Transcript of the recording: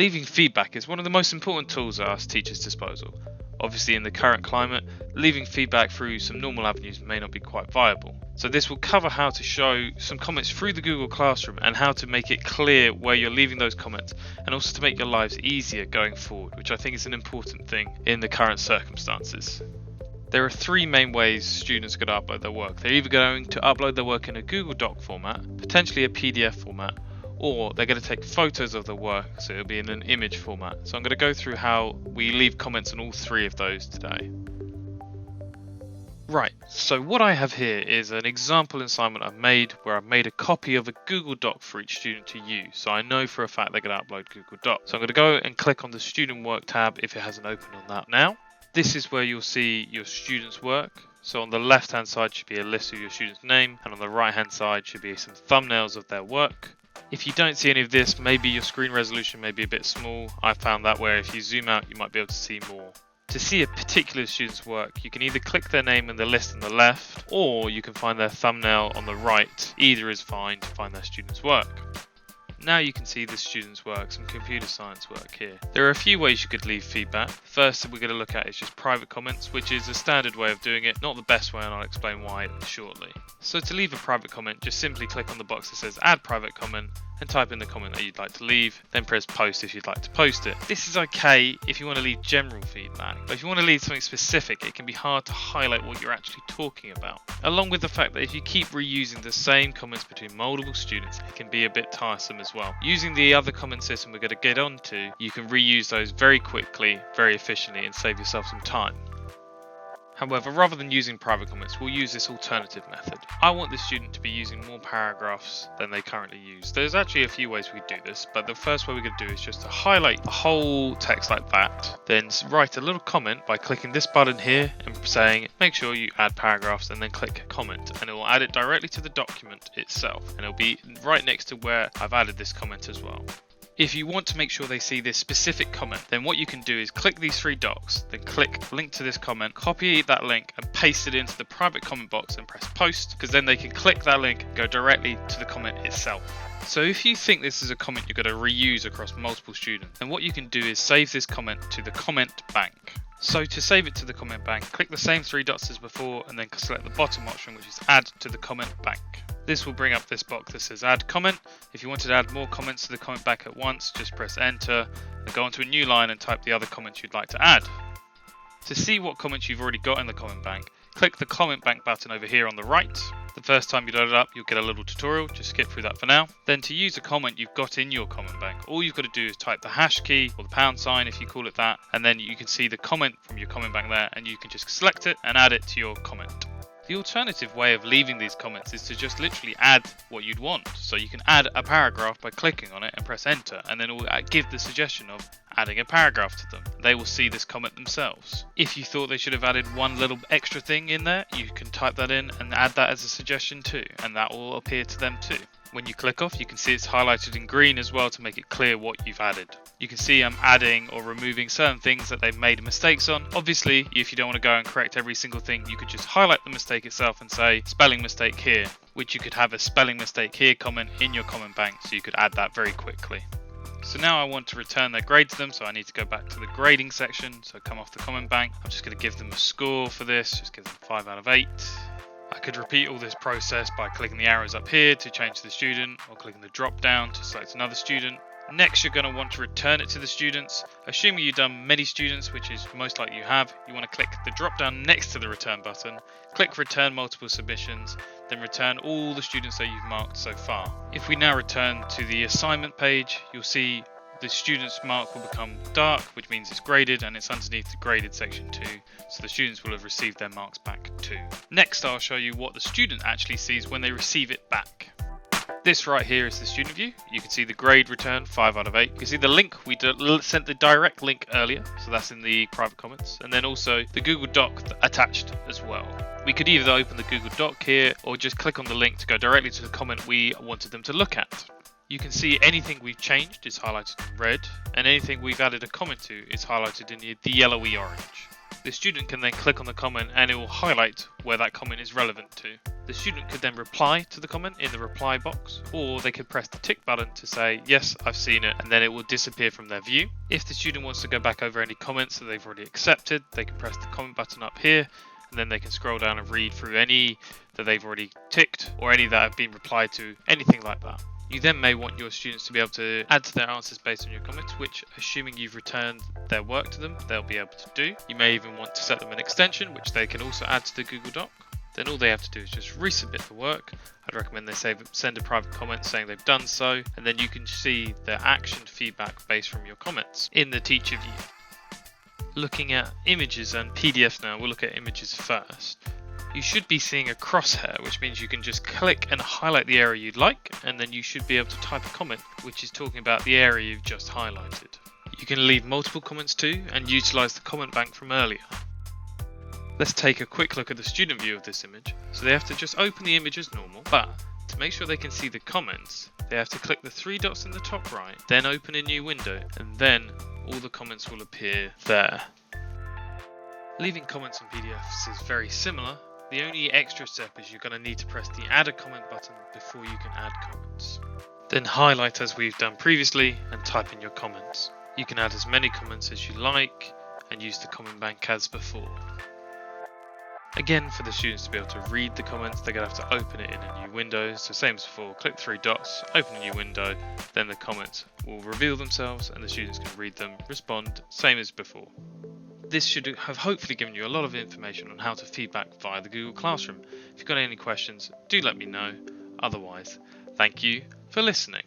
Leaving feedback is one of the most important tools at us teachers' disposal. Obviously, in the current climate, leaving feedback through some normal avenues may not be quite viable. So this will cover how to show some comments through the Google Classroom and how to make it clear where you're leaving those comments, and also to make your lives easier going forward, which I think is an important thing in the current circumstances. There are three main ways students are going to upload their work. They're either going to upload their work in a Google Doc format, potentially a PDF format, or they're going to take photos of the work, so it'll be in an image format. So I'm going to go through how we leave comments on all three of those today. Right, so what I have here is an example assignment I've made where I've made a copy of a Google Doc for each student to use. So I know for a fact they're going to upload Google Doc. So I'm going to go and click on the student work tab if it hasn't opened on that now. This is where you'll see your students' work. So on the left hand side should be a list of your student's name, and on the right hand side should be some thumbnails of their work. If you don't see any of this, maybe your screen resolution may be a bit small. I found that where if you zoom out, you might be able to see more. To see a particular student's work, you can either click their name in the list on the left, or you can find their thumbnail on the right. Either is fine to find their student's work. Now you can see the student's work, some computer science work here. There are a few ways you could leave feedback. First we're going to look at is just private comments, which is a standard way of doing it, not the best way, and I'll explain why shortly. So to leave a private comment, just simply click on the box that says add private comment and type in the comment that you'd like to leave, then press post if you'd like to post it. This is okay if you want to leave general feedback, but if you want to leave something specific, it can be hard to highlight what you're actually talking about. Along with the fact that if you keep reusing the same comments between multiple students, it can be a bit tiresome as well. Using the other comment system we're going to get onto, you can reuse those very quickly, very efficiently, and save yourself some time. However, rather than using private comments, we'll use this alternative method. I want the student to be using more paragraphs than they currently use. There's actually a few ways we do this, but the first way we're going to do is just to highlight the whole text like that, then write a little comment by clicking this button here and saying, make sure you add paragraphs, and then click comment, and it will add it directly to the document itself, and it'll be right next to where I've added this comment as well. If you want to make sure they see this specific comment, then what you can do is click these three dots, then click link to this comment, copy that link and paste it into the private comment box and press post, because then they can click that link and go directly to the comment itself. So if you think this is a comment you're going to reuse across multiple students, then what you can do is save this comment to the comment bank. So to save it to the comment bank, click the same three dots as before and then select the bottom option, which is add to the comment bank. This will bring up this box that says add comment. If you wanted to add more comments to the comment bank at once, just press enter and go onto a new line and type the other comments you'd like to add. To see what comments you've already got in the comment bank, click the comment bank button over here on the right. The first time you load it up, you'll get a little tutorial, just skip through that for now. Then to use a comment you've got in your comment bank, all you've got to do is type the hash key or the pound sign if you call it that, and then you can see the comment from your comment bank there, and you can just select it and add it to your comment. The alternative way of leaving these comments is to just literally add what you'd want. So you can add a paragraph by clicking on it and press enter, and then it will give the suggestion of adding a paragraph to them. They will see this comment themselves. If you thought they should have added one little extra thing in there, you can type that in and add that as a suggestion too, and that will appear to them too. When you click off, you can see it's highlighted in green as well to make it clear what you've added. You can see I'm adding or removing certain things that they've made mistakes on. Obviously, if you don't want to go and correct every single thing, you could just highlight the mistake itself and say spelling mistake here, which you could have a spelling mistake here comment in your comment bank, so you could add that very quickly. So now I want to return their grade to them, so I need to go back to the grading section. So come off the comment bank. I'm just going to give them a score for this, just give them 5 out of 8. I could repeat all this process by clicking the arrows up here to change the student, or clicking the drop down to select another student. Next, you're going to want to return it to the students. Assuming you've done many students, which is most likely you have, you want to click the drop down next to the return button, click return multiple submissions, then return all the students that you've marked so far. If we now return to the assignment page, you'll see the student's mark will become dark, which means it's graded, and it's underneath the graded section too, so the students will have received their marks back too. Next, I'll show you what the student actually sees when they receive it back. This right here is the student view. You can see the grade return 5 out of 8. You can see the link, we sent the direct link earlier, so that's in the private comments, and then also the Google Doc attached as well. We could either open the Google Doc here or just click on the link to go directly to the comment we wanted them to look at. You can see anything we've changed is highlighted in red, and anything we've added a comment to is highlighted in the yellowy orange. The student can then click on the comment and it will highlight where that comment is relevant to. The student could then reply to the comment in the reply box, or they could press the tick button to say, yes, I've seen it, and then it will disappear from their view. If the student wants to go back over any comments that they've already accepted, they can press the comment button up here, and then they can scroll down and read through any that they've already ticked, or any that have been replied to, anything like that. You then may want your students to be able to add to their answers based on your comments, which, assuming you've returned their work to them, they'll be able to do. You may even want to set them an extension, which they can also add to the Google Doc. Then all they have to do is just resubmit the work. I'd recommend they send a private comment saying they've done so, and then you can see their actioned feedback based from your comments in the teacher view. Looking at images and PDFs now, we'll look at images first. You should be seeing a crosshair, which means you can just click and highlight the area you'd like, and then you should be able to type a comment which is talking about the area you've just highlighted. You can leave multiple comments too and utilize the comment bank from earlier. Let's take a quick look at the student view of this image. So they have to just open the image as normal, but to make sure they can see the comments, they have to click the three dots in the top right, then open a new window, and then all the comments will appear there. Leaving comments on PDFs is very similar. The only extra step is you're going to need to press the add a comment button before you can add comments. Then highlight as we've done previously and type in your comments. You can add as many comments as you like and use the comment bank as before. Again, for the students to be able to read the comments, they're going to have to open it in a new window. So same as before, click three dots, open a new window, then the comments will reveal themselves and the students can read them, respond, same as before. This should have hopefully given you a lot of information on how to feedback via the Google Classroom. If you've got any questions, do let me know. Otherwise, thank you for listening.